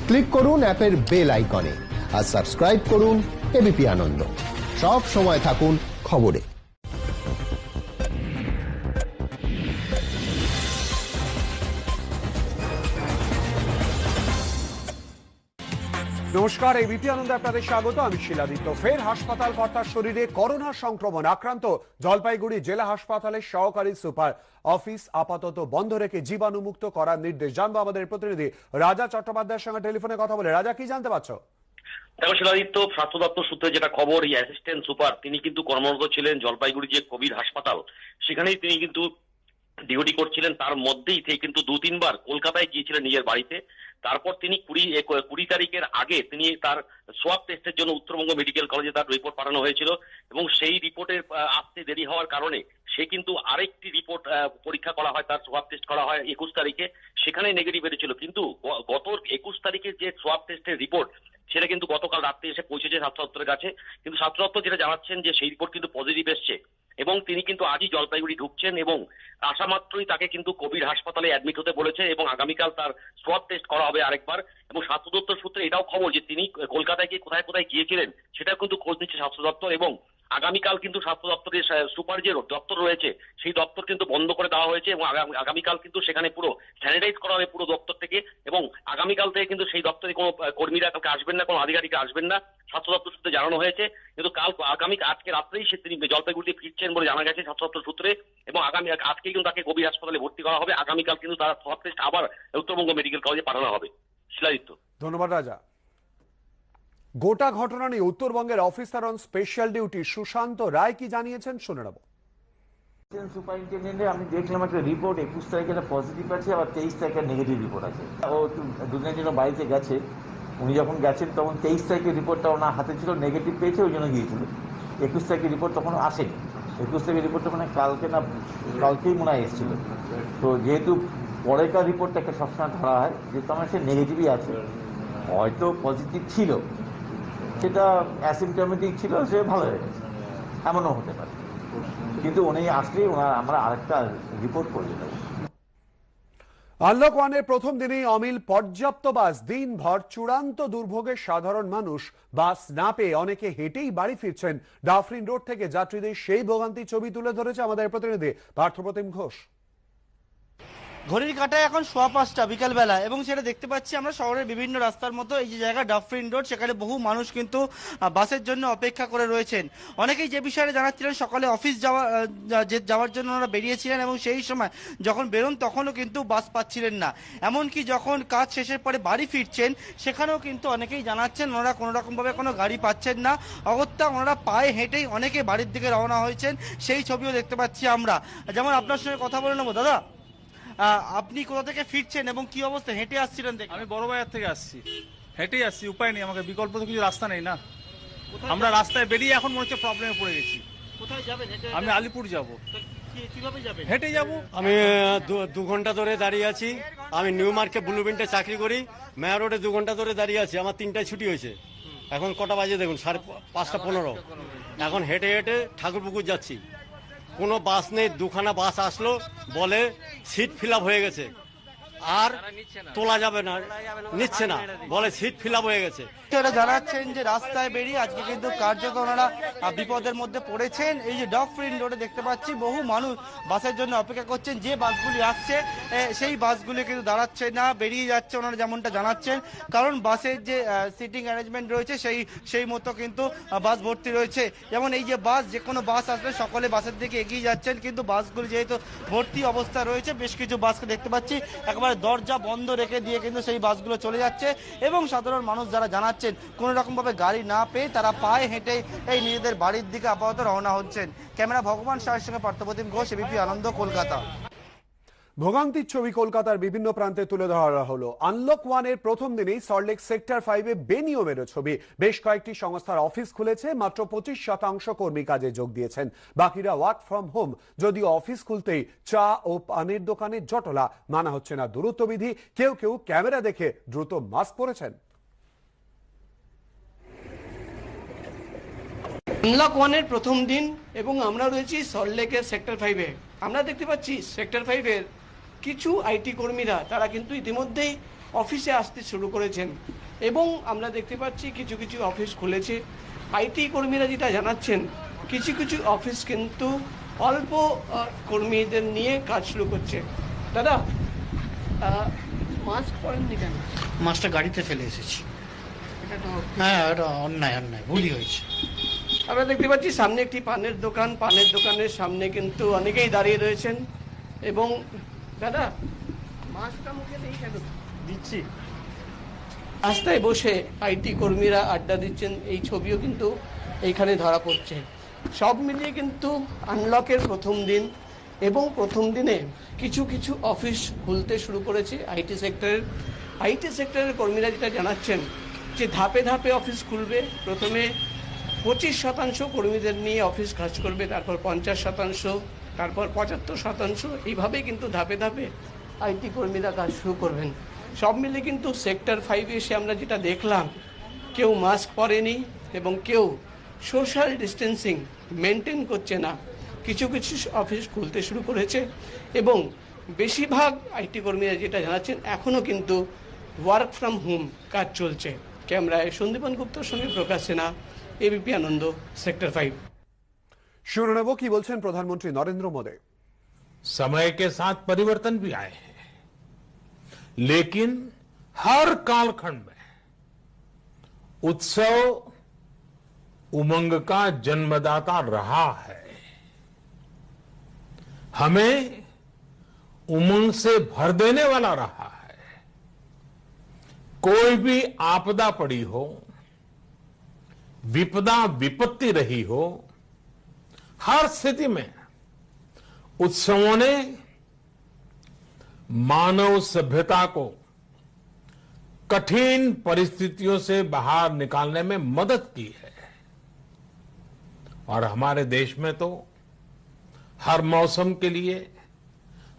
Click করুন অ্যাপের bell আইকনে আর সাবস্ক্রাইব করুন এবিপি আনন্দ। সব সময় থাকুন খবরে। নমস্কার, এবিপি আনন্দে আপনাদের স্বাগত। আমি শিলাদিত্য। ফের হাসপাতাল কর্তার শরীরে করোনা সংক্রমণ আক্রান্ত জলপাইগুড়ি জেলা হাসপাতালের সহকারী সুপার। অফিস আপাতত বন্ধ রেখে জীবাণুমুক্ত করার নির্দেশ। জানবো আমাদের প্রতিনিধি রাজা চট্টোপাধ্যায়ের সঙ্গে টেলিফোনে কথা বলে। রাজা, কি জানতে পারছো? দেখো শিলাদিত্য, স্বাস্থ্য দপ্তর সূত্রে যেটা খবর, এই অ্যাসিস্ট্যান্ট সুপার তিনি কিন্তু কর্মরত ছিলেন জলপাইগুড়ি যে কোভিড হাসপাতাল, সেখানেই তিনি কিন্তু ডিউটি করছিলেন। তার মধ্যেই থেকে কিন্তু 2-3 বার কলকাতায় গিয়েছিলেন নিজের বাড়িতে। তারপর তিনি 20 তারিখের আগে তিনি তার সোয়াব টেস্টের জন্য উত্তরবঙ্গ মেডিকেল কলেজে তার রিপোর্ট পাঠানো হয়েছিল এবং সেই রিপোর্টের আসতে দেরি হওয়ার কারণে সে কিন্তু আরেকটি রিপোর্ট পরীক্ষা করা হয়, তার সোয়াব টেস্ট করা হয় 21 তারিখে, সেখানে নেগেটিভ এসেছিল। কিন্তু গত 21 তারিখের যে সোয়াব টেস্টের রিপোর্ট সেটা কিন্তু গতকাল রাত্রে এসে পৌঁছেছে স্বাস্থ্য দপ্তরের কাছে। কিন্তু স্বাস্থ্য দপ্তর যেটা জানাচ্ছেন যে সেই রিপোর্ট কিন্তু পজিটিভ এসছে এবং তিনি কিন্তু আজই জলপাইগুড়ি ঢুকছেন এবং আসা মাত্রই তাকে কিন্তু কোভিড হাসপাতালে অ্যাডমিট হতে বলেছে এবং আগামীকাল তার সোয়াব টেস্ট করা হবে আরেকবার। এবং স্বাস্থ্য দপ্তর সূত্রে এটাও খবর যে তিনি কলকাতায় গিয়ে কোথায় কোথায় গিয়েছিলেন সেটাও কিন্তু খোঁজ নিচ্ছে স্বাস্থ্য দপ্তর। এবং আগামীকাল কিন্তু স্বাস্থ্য দপ্তরের সুপার যে দপ্তর রয়েছে সেই দপ্তর কিন্তু বন্ধ করে দেওয়া হয়েছে এবং আগামীকাল কিন্তু সেখানে পুরো স্যানিটাইজ করা হবে পুরো দপ্তর থেকে। এবং আগামীকাল থেকে কিন্তু সেই দপ্তরে কোনো কর্মীরা কালকে আসবেন না, কোনো আধিকারিক আসবেন না, স্বাস্থ্য দপ্তর সূত্রে জানানো হয়েছে। কিন্তু আজকে রাত্রেই তিনি জলপাইগুড়িতে ফিরছেন বলে জানা গেছে স্বাস্থ্য দপ্তর সূত্রে। এবং আজকে কিন্তু তাকে কোভিড হাসপাতালে ভর্তি করা হবে। আগামীকাল কিন্তু তার সোয়াব টেস্ট আবার উত্তরবঙ্গ মেডিকেল কলেজে পাঠানো হবে। শিলাদিত্য। ধন্যবাদ রাজা। গোটা ঘটনা নিয়ে উত্তরবঙ্গের officer on special duty Sushanta Roy কি জানিয়েছেন শুনে নেব। সুপারিনটেন্ডেন্টে আমি দেখলাম একটা রিপোর্ট 21 তারিখে একটা পজিটিভ আছে, আবার 23 তারিখে নেগেটিভ রিপোর্ট আছে। ও দুদিনের জন্য বাড়িতে গেছে। উনি যখন গেছেন তখন 23 তারিখের রিপোর্টটা ওনার হাতে ছিল, নেগেটিভ পেয়েছে, ওই জন্য গিয়েছিল। 21 তারিখের রিপোর্ট তখন আসেনি। 21 তারিখের রিপোর্টটা মানে কালকেই মনে হয় এসেছিল। তো যেহেতু পরেকার রিপোর্টটাকে সবসময় ধরা হয়, যেহেতু আমার সে নেগেটিভই আছে, হয়তো পজিটিভ ছিল, সেটা অ্যাসিমটমেটিক ছিল, সে ভালো হয়ে গেছে, এমনও হতে পারে। কিন্তু উনি আসলে আমরা আরেকটা রিপোর্ট করে দেবো। আনলক ওয়ানের প্রথম দিনেই অমিল পর্যাপ্ত বাস, দিনভর চূড়ান্ত দুর্ভোগের সাধারণ মানুষ। বাস না পেয়ে অনেকে হেঁটেই বাড়ি ফিরছেন। ডাফরিন রোড থেকে যাত্রীদের সেই ভোগান্তির ছবি তুলে ধরেছে আমাদের প্রতিনিধি পার্থপ্রতিম ঘোষ। ঘড়ির কাঁটায় এখন 5:15 বিকালবেলা এবং সেটা দেখতে পাচ্ছি আমরা শহরের বিভিন্ন রাস্তার মতো এই যে জায়গা ডাফরিন রোড, সেখানে বহু মানুষ কিন্তু বাসের জন্য অপেক্ষা করে রয়েছেন। অনেকেই যে বিষয়ে জানাচ্ছিলেন সকালে অফিস যাওয়ার জন্য ওনারা বেরিয়েছিলেন এবং সেই সময় যখন বেরোন তখনও কিন্তু বাস পাচ্ছিলেন না। এমনকি যখন কাজ শেষের পরে বাড়ি ফিরছেন সেখানেও কিন্তু অনেকেই জানাচ্ছেন ওনারা কোনো রকমভাবে কোনো গাড়ি পাচ্ছেন না। অগত্যা ওনারা পায়ে হেঁটেই অনেকে বাড়ির দিকে রওনা হয়েছেন, সেই ছবিও দেখতে পাচ্ছি আমরা। যেমন আপনার সঙ্গে কথা বলে নেবো। দাদা, আপনি কোথা থেকে ফিরছেন এবং কি অবস্থা? হেঁটে আসছিলেন? আমি বড় বাজার থেকে আসছি, হেঁটেই আসছি, উপায় নেই, আমাকে বিকল্প তো কিছু রাস্তা নেই না। আমরা রাস্তায় বেরিয়ে এখন মনে হচ্ছে প্রবলেমে পড়ে গেছি। কোথায় যাবেন? আমি আলিপুর যাব। কিভাবে যাবেন? হেঁটে যাব। আমি 2 ঘন্টা ধরে দাঁড়িয়ে আছি। আমি নিউ মার্কেট ব্লু প্রিন্টে চাকরি করি। মেয়র রোডে 2 ঘন্টা ধরে দাঁড়িয়ে আছি। আমার 3টায় ছুটি হয়েছে। এখন কটা বাজে দেখুন, 5:15। এখন হেঁটে হেঁটে ঠাকুরপুকুর যাচ্ছি। কোনো বাস নেই। 2খানা বাস আসলো, বলে সিট ফিল আপ হয়ে গেছে, আর তোলা যাবে না, নিচ্ছে না, বলে সিট ফিল আপ হয়ে গেছে। এটা জানাচ্ছেন যে রাস্তায় বেরিয়ে আজকে কিন্তু কার্যত ওনারা বিপদের মধ্যে পড়েছেন। এই যে ডাফরিন রোডে দেখতে পাচ্ছি বহু মানুষ বাসের জন্য অপেক্ষা করছেন। যে বাসগুলি আসছে সেই বাসগুলি কিন্তু দাঁড়াচ্ছে না, বেরিয়ে যাচ্ছে ওনারা যেমনটা জানাচ্ছেন। কারণ বাসের যে সিটিং অ্যারেঞ্জমেন্ট রয়েছে সেই মতো কিন্তু বাস ভর্তি রয়েছে। যেমন এই যে বাস, যে কোনো বাস আসলে সকলে বাসের দিকে এগিয়ে যাচ্ছেন, কিন্তু বাসগুলি যেহেতু ভর্তি অবস্থা রয়েছে, বেশ কিছু বাসকে দেখতে পাচ্ছি একেবারে দরজা বন্ধ রেখে দিয়ে কিন্তু সেই বাসগুলো চলে যাচ্ছে। এবং সাধারণ মানুষ যারা জানাচ্ছেন কোন রকম ভাবে গাড়ি না পেয়ে তারা পায়ে হেঁটে এই নিজেদের বাড়ির দিকে আপাতত রওনা হচ্ছেন। ক্যামেরা ভগবান শাহের সঙ্গে পার্থপ্রতিম ঘোষ, এবিপি আনন্দ, কলকাতা। ভোগান্তির ছবি কলকাতার বিভিন্ন প্রান্তে তুলে ধরা হলো। আনলক ওয়ানের প্রথম দিনেই সল্টলেক সেক্টর 5-এ বেনিয়মের ছবি। বেশ কয়েকটি সংস্থার অফিস খুলেছে, মাত্র 25% কর্মী কাজে যোগ দিয়েছেন, বাকিরা ওয়ার্ক ফ্রম হোম। যদিও অফিস খুলতেই চা ও পানের দোকানে জটলা, মানা হচ্ছে না দূরত্ববিধি। কেউ কেউ ক্যামেরা দেখে দ্রুত মাস্ক পরেছেন। আনলক ওয়ানের প্রথম দিন এবং আমরা রয়েছি সল্টলেকের সেক্টর 5-এ। আমরা দেখতে পাচ্ছি সেক্টর 5-এর কিছু আইটি কর্মীরা তারা কিন্তু ইতিমধ্যেই অফিসে আসতে শুরু করেছেন এবং আমরা দেখতে পাচ্ছি কিছু কিছু অফিস খুলেছে। আইটি কর্মীরা যেটা জানাচ্ছেন, কিছু কিছু অফিস কিন্তু অল্প কর্মীদের নিয়ে কাজ শুরু করছে। দাদা, মাস্ক পরেননি কেন? মাছটা গাড়িতে ফেলে এসেছি। এটা তো হ্যাঁ, এটা অন্যায় ভুলই হয়েছে। আমরা দেখতে পাচ্ছি সামনে একটি পানের দোকান, পানের দোকানের সামনে কিন্তু অনেকেই দাঁড়িয়ে রয়েছেন এবং দাদা মাস্কটা মুখে নেই কেন? দিচ্ছি। রাস্তায় বসে আইটি কর্মীরা আড্ডা দিচ্ছেন, এই ছবিও কিন্তু এইখানে ধরা পড়ছে। সব মিলিয়ে কিন্তু আনলকের প্রথম দিন এবং প্রথম দিনে কিছু কিছু অফিস খুলতে শুরু করেছে আইটি সেক্টরের কর্মীরা যেটা জানাচ্ছেন যে ধাপে ধাপে অফিস খুলবে। প্রথমে 25% কর্মীদের নিয়ে অফিস কাজ করবে, তারপর 50%, তারপর 75%, এইভাবে কিন্তু ধাপে ধাপে আইটি কর্মীরা কাজ শুরু করবেন। সব মিলে কিন্তু সেক্টর 5 এসে আমরা যেটা দেখলাম, কেউ মাস্ক পরেনি এবং কেউ সোশ্যাল ডিস্টেন্সিং মেনটেন করছে না। কিছু কিছু অফিস খুলতে শুরু করেছে এবং বেশিরভাগ আইটি কর্মীরা যেটা জানাচ্ছেন এখনও কিন্তু ওয়ার্ক ফ্রম হোম কাজ চলছে। ক্যামেরায় সন্দীপন গুপ্তর সঙ্গে প্রকাশ সেনা, এবিপি আনন্দ, সেক্টর 5। শুনে নেব কি বলছেন প্রধানমন্ত্রী নরেন্দ্র মোদী। समय के साथ परिवर्तन भी आए हैं, लेकिन हर कालखंड में उत्सव उमंग का जन्मदाता रहा है। हमें उमंग से भर देने वाला रहा है। कोई भी आपदा पड़ी हो, विपदा विपत्ति रही हो, हर स्थिति में उत्सवों ने मानव सभ्यता को कठिन परिस्थितियों से बाहर निकालने में मदद की है। और हमारे देश में तो हर मौसम के लिए,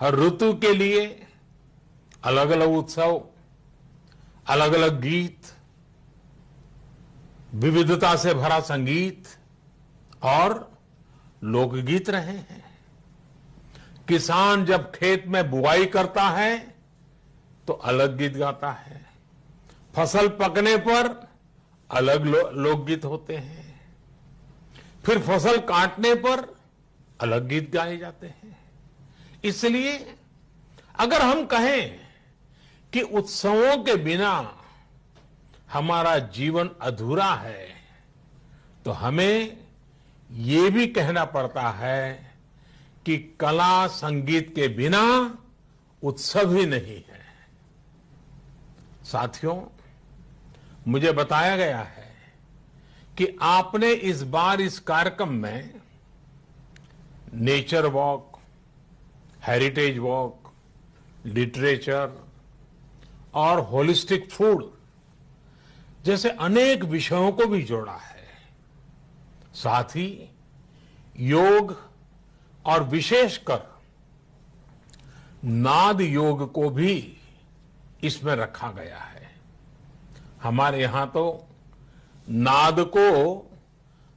हर ऋतु के लिए अलग अलग उत्सव, अलग अलग गीत, विविधता से भरा संगीत और लोकगीत रहे हैं। किसान जब खेत में बुआई करता है तो अलग गीत गाता है, फसल पकने पर अलग लोकगीत होते हैं, फिर फसल काटने पर अलग गीत गाए जाते हैं। इसलिए अगर हम कहें कि उत्सवों के बिना हमारा जीवन अधूरा है, तो हमें ये भी कहना पड़ता है कि कला संगीत के बिना उत्सव ही नहीं है। साथियों, मुझे बताया गया है कि आपने इस बार इस कार्यक्रम में nature walk, heritage walk, literature और होलिस्टिक फूड जैसे अनेक विषयों को भी जोड़ा है। साथ ही योग और विशेषकर नाद योग को भी इसमें रखा गया है। हमारे यहां तो नाद को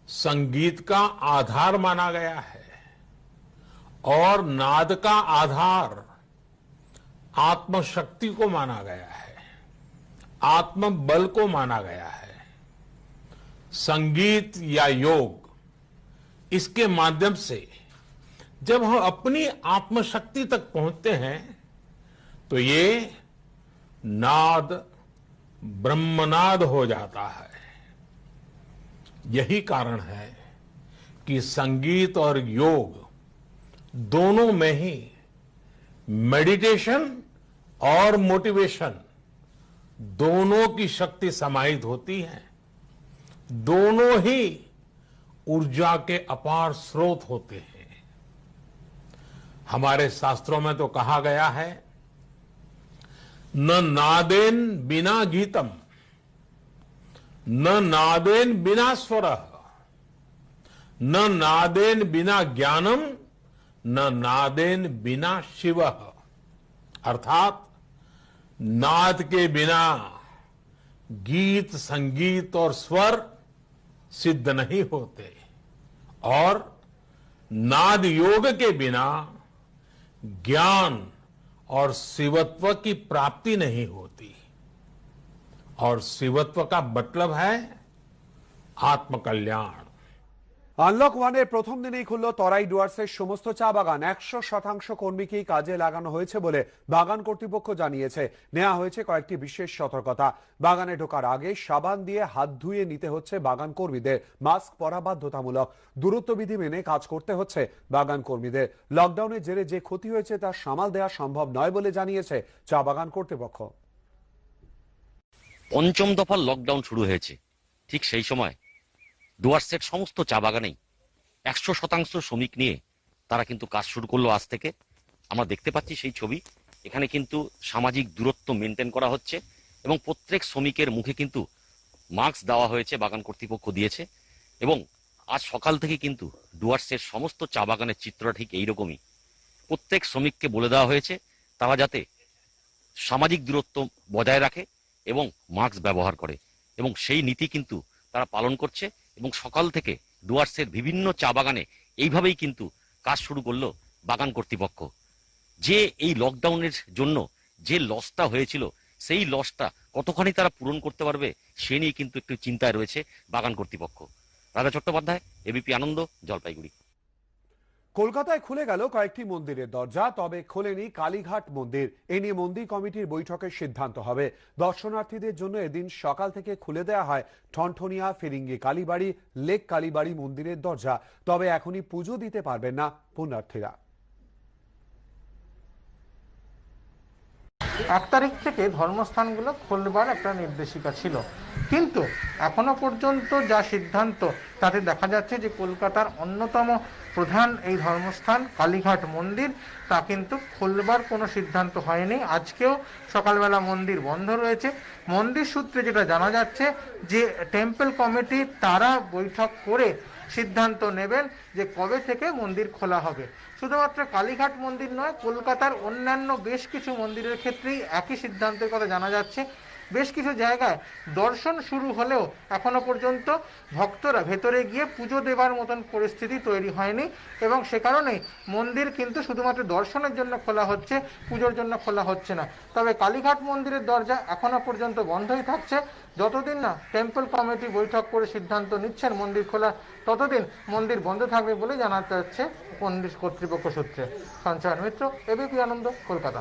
संगीत का आधार माना गया है और नाद का आधार आत्मशक्ति को माना गया है, आत्मबल को माना गया है। संगीत या योग, इसके माध्यम से जब हम अपनी आत्मशक्ति तक पहुंचते हैं तो ये नाद ब्रह्मनाद हो जाता है। यही कारण है कि संगीत और योग दोनों में ही मेडिटेशन और मोटिवेशन दोनों की शक्ति समाहित होती है। दोनों ही ऊर्जा के अपार स्रोत होते हैं। हमारे शास्त्रों में तो कहा गया है, न नादेन बिना गीतम, न नादेन बिना स्वर, न नादेन बिना ज्ञानम, न नादेन बिना शिव। अर्थात नाद के बिना गीत, संगीत और स्वर सिद्ध नहीं होते और नाद योग के बिना ज्ञान और शिवत्व की प्राप्ति नहीं होती। और शिवत्व का मतलब है आत्मकल्याण। আনলক ওয়ানের প্রথম দিনেই খুলল তরাই ডুয়ার্সের সমস্ত চা বাগান। 100% কর্মীকেই কাজে লাগানো হয়েছে বলে বাগান কর্তৃপক্ষ জানিয়েছে। নেওয়া হয়েছে কয়েকটি বিশেষ সতর্কতা। বাগানে ঢোকার আগে সাবান দিয়ে হাত ধুয়ে নিতে হচ্ছে বাগান কর্মীদের। মাস্ক পরা বাধ্যতামূলক। দূরত্ববিধি মেনে কাজ করতে হচ্ছে বাগান কর্মীদের। লকডাউনের জেরে যে ক্ষতি হয়েছে তা সামাল দেওয়া সম্ভব নয় বলে জানিয়েছে চা বাগান কর্তৃপক্ষ। পঞ্চম দফার লকডাউন শুরু হয়েছে, ঠিক সেই সময় ডুয়ার্সের সমস্ত চা বাগানেই 100% শ্রমিক নিয়ে তারা কিন্তু কাজ শুরু করলো আজ থেকে। আমরা দেখতে পাচ্ছি সেই ছবি। এখানে কিন্তু সামাজিক দূরত্ব মেনটেন করা হচ্ছে এবং প্রত্যেক শ্রমিকের মুখে কিন্তু মাস্ক দেওয়া হয়েছে, বাগান কর্তৃপক্ষ দিয়েছে। এবং আজ সকাল থেকে কিন্তু ডুয়ার্সের সমস্ত চা বাগানের চিত্রটা ঠিক এইরকমই। প্রত্যেক শ্রমিককে বলে দেওয়া হয়েছে তারা যাতে সামাজিক দূরত্ব বজায় রাখে এবং মাস্ক ব্যবহার করে, এবং সেই নীতি কিন্তু তারা পালন করছে। এবং সকাল থেকে ডুয়ার্সের বিভিন্ন চা বাগানে এইভাবেই কিন্তু কাজ শুরু করলো বাগান কর্তৃপক্ষ। যে এই লকডাউনের জন্য যে লসটা হয়েছিল সেই লসটা কতখানি তারা পূরণ করতে পারবে সে নিয়ে কিন্তু একটু চিন্তায় রয়েছে বাগান কর্তৃপক্ষ। রাজা চট্টোপাধ্যায়, এবিপি আনন্দ, জলপাইগুড়ি। কলকাতায় খুলে গেল কয়েকটি মন্দিরের দরজা, তবে খোলেনি কালীঘাট মন্দির। এ নিয়ে মন্দির কমিটির বৈঠকে সিদ্ধান্ত হবে। দর্শনার্থীদের জন্য এদিন সকাল থেকে খুলে দেওয়া হয় ঠনঠনিয়া, ফিরিঙ্গি কালীবাড়ি, লেক কালীবাড়ি মন্দিরের দরজা। তবে এখনই পুজো দিতে পারবেন না পুণ্যার্থীরা। 1 তারিখ থেকে ধর্মস্থানগুলো খুলবার একটা নির্দেশিকা ছিল, কিন্তু এখনো পর্যন্ত যা সিদ্ধান্ত তাতে দেখা যাচ্ছে যে কলকাতার অন্যতম প্রধান এই ধর্মস্থান কালীঘাট মন্দির তা কিন্তু খুলবার কোনো সিদ্ধান্ত হয়নি। আজকেও সকালবেলা মন্দির বন্ধ রয়েছে। মন্দির সূত্রে যেটা জানা যাচ্ছে যে টেম্পল কমিটি তারা বৈঠক করে সিদ্ধান্ত নেবেন যে কবে থেকে মন্দির খোলা হবে। শুধুমাত্র কালীঘাট মন্দির নয়, কলকাতার অন্যান্য বেশ কিছু মন্দিরের ক্ষেত্রেই একই সিদ্ধান্তের কথা জানা যাচ্ছে। বেশ কিছু জায়গায় দর্শন শুরু হলেও এখনো পর্যন্ত ভক্তরা ভেতরে গিয়ে পুজো দেবার মতন পরিস্থিতি তৈরি হয়নি, এবং সে কারণেই মন্দির কিন্তু শুধুমাত্র দর্শনের জন্য খোলা হচ্ছে, পুজোর জন্য খোলা হচ্ছে না। তবে কালীঘাট মন্দিরের দরজা এখনো পর্যন্ত বন্ধই থাকছে। যতদিন না টেম্পল কমিটি বৈঠক করে সিদ্ধান্ত নিচ্ছেন মন্দির খোলা, ততদিন মন্দির বন্ধ থাকবে বলে জানা যাচ্ছে মন্দির কর্তৃপক্ষ সূত্রে। সঞ্চয়ন মিত্র, এবিপি আনন্দ, কলকাতা।